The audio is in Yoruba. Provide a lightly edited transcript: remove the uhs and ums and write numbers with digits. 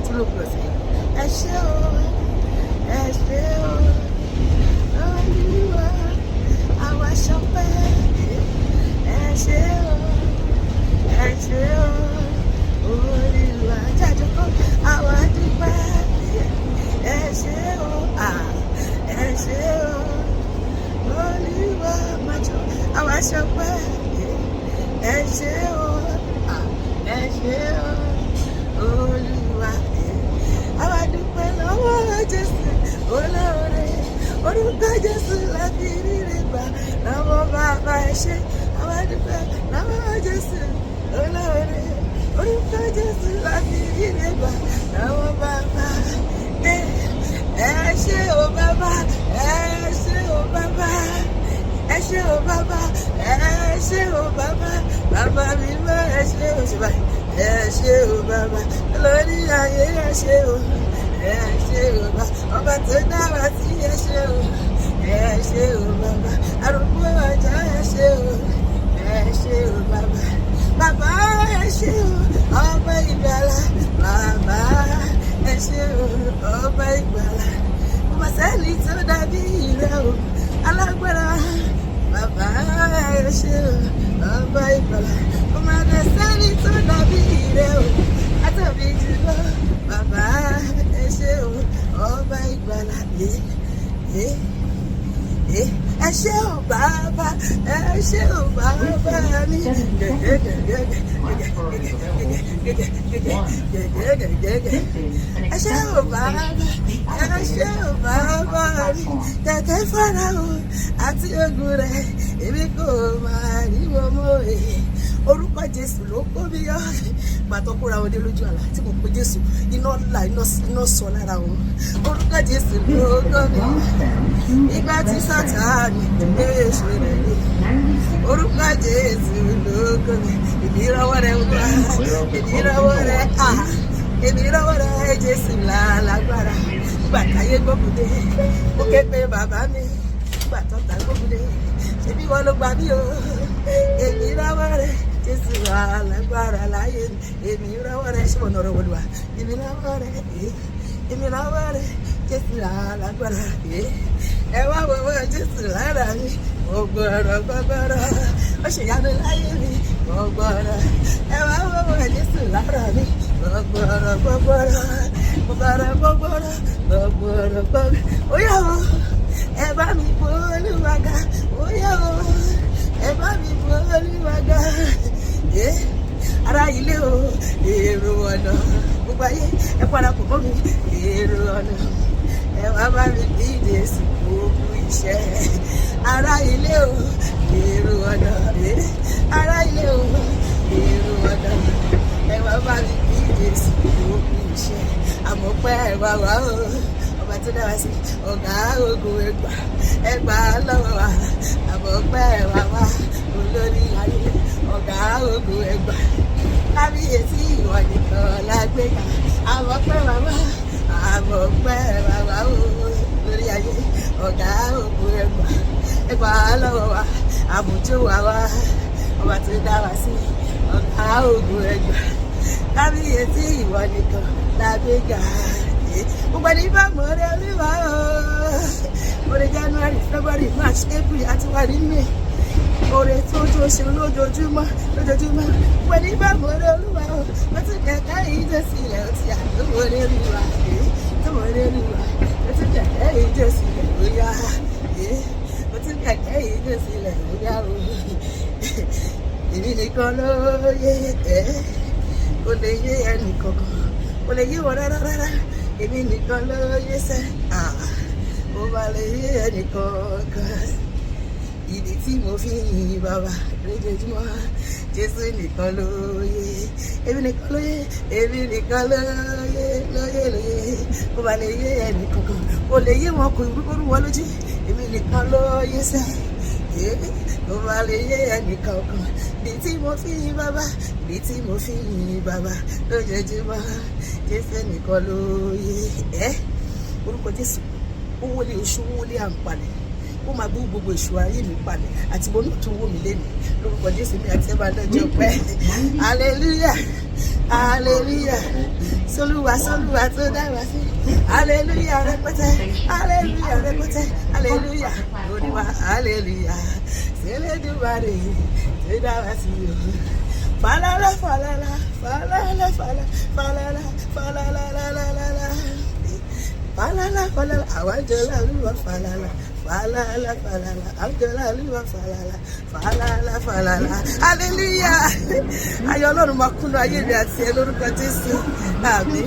tún ló kúrò sí ẹ ṣé o Olúwa àwa ṣọpẹ́ ẹ ṣé o Olúwa jájọpọ̀ àwa dúpẹ́ ẹ ṣé o Olúwa májọ àwa ṣọpẹ́ ẹ ṣé o Olúwa àwa dúpẹ́ lọ́wọ́ Jésù olóore orúkọ Jésù láti ríre gbà lọ́wọ́ bàbá ẹ ṣé àwa dúpẹ́ lọ́wọ́ Jésù olóore orúkọ Jésù láti ríre gbà lọ́wọ́ bàbá ẹ ṣé o bàbá ẹ ṣé o bàbá ẹ ṣé o bàbá ẹ ṣé o bàbá bàbá mi mọ́ ẹ ṣé o ṣùgbọ́n ẹ ṣé o bàbá lórí ayé ẹ ṣé o bàbá ọba tó dára sí ẹ ṣé o bàbá arúgbó ọjà ẹ ṣé o bàbá bàbá ẹ ṣé o ọba ìgbàlà bàbá ẹ ṣé o ọba ìgbàlà ọba sẹ́ni tó dàbí rẹ o alágbára bàbá ẹ ṣé o ọba ìgbàlà ọmọ ẹgbẹ́ sẹ́ni tó dàbí rẹ o àtàbí jùlọ bàbá ẹ ṣé o ọba ìgbàlà ẹ ṣé o bàbá ẹ ṣé o bàbá mi ẹ ṣé o bàbá mi kẹ̀kẹ́ Fáráò àti ogun rẹ̀ èmi kò máa rí wọn mọ́ orúkọ Jésù ló kó mi yọ gbàtọ́ kóra wọn dé lójú àlá tí mo pe Jésù iná ńlá iná sọ lára wọn orúkọ Jésù ló kó mi ìgbà tí Sátánì èṣù rẹ̀ ní orúkọ Jésù ló kó mi ìdírọ́wọ́ rẹ̀ wá ìdírọ́wọ́ rẹ̀ ìdírọ́wọ́ rẹ̀ Jésù lálágbára gbà táyé gbógunde ó ké pé bàbá mi gbà tọ́ta gbógunde ṣebí wọn ló gbà mí o èmi rọ́wọ́ rẹ̀ Jésù alágbára láyé èmi rọ́wọ́ rẹ̀ ṣé wọn nọ̀rọ̀ wọlé wa èmi rọ́wọ́ rẹ̀ Jésù alágbára ẹ wá wọ́wọ́ Jésù lára mi gbọ̀gbọ̀rọ̀ ó ṣèyanu láyé mi gbọ̀gbọ̀rọ̀ ẹ wá wọ́wọ́ Jésù lára mi gbọ̀gbọ̀rọ̀ ó yá o ẹ bá mi bọ́ Olúwa ga ó yá o ẹ bá mi bọ́ Olúwa ga ará ilé o èrò ọ̀nà gbogbo ayé ẹ parapọ̀ mọ́ mi èrò ọ̀nà ẹ wá bá mi bí Jésù gbogbo iṣẹ́ ará ilé o èrò ọ̀nà ará ilé o èrò ọ̀nà ẹ wá bá mi bí Jésù gbogbo iṣẹ́ àmọ́ pé ẹ wá wá o ọba tó dára sí ọ̀gá ogun ẹgbà lọ́wọ́ wa àmọ́ pé ẹ wá wá olórí ayé ọ̀gá ogun ẹgbà kábíyèsí ìwọ nìkan lágbèéká àmọ́ pé wá wá àmọ́ pé wá wá o lórí ayé ọ̀gá ogun ẹgbà lọ́wọ́ wa àmójú wa wá ọba tó dára sí ọ̀gá ogun ẹgbà kábíyèsí ìwọ nìkan lágbèéká gbogbo ẹni bá mọ̀ ọ́ rẹ̀ olúwa oore January February March April àti wà ní May oore tó ṣe lójoojúmọ́ gbogbo ẹni bá mọ̀ ọ́ rẹ̀ olúwa ó ti kẹ̀kẹ́ yìí dé sílẹ̀ ó ti àdúgbò rẹ̀ olúwa ó ti kẹ̀kẹ́ yìí dé sílẹ̀ ó yá ó ti kẹ̀kẹ́ yìí dé sílẹ̀ ó yá o èmi nìkan ló yé kò lè yé ẹnì kankan kò lè yé wọn rárá èmi nìkan ló yé sẹ́ ó bá lè yé ẹnì kankan ìdí tí mo fi yin bàbá lójoojúmọ́ Jésù nìkan ló yé èmi nìkan ló yé ó bá lè yé ẹnì kankan kò lè yé wọn kò rú wọn lójú èmi nìkan ló yé sẹ́ ó bá lè yé ẹnì kankan ìdí tí mo fi yin bàbá lójoojúmọ́ Jésù nìkan ló yé orúkọ Jésù ó wọlé oṣù wọlé àǹpalẹ̀ ó máa gbó gbogbo èṣù ayé mi palẹ̀ àti mo ní tún wó mi lẹ́nu lórúkọ Jésù mi àti ẹ máa lọ́jọ́ pẹ́ hallelujah hallelujah. Solúwa tó dára sí. Hallelujah rẹpẹtẹ, hallelujah rẹpẹtẹ, hallelujah. Oníwà hallelujah. Ṣẹlẹ́dùmarè tó dára sí o. Falala falala falala falala falala falala falala falala falala àwájọlá olúwa falala falala falala àwájọlá olúwa falala falala falala hallelujah. Ayọ̀ Ọlọ́run máa kúnnú ayé mi àti ẹ lórúkọ Jésù. Àmín.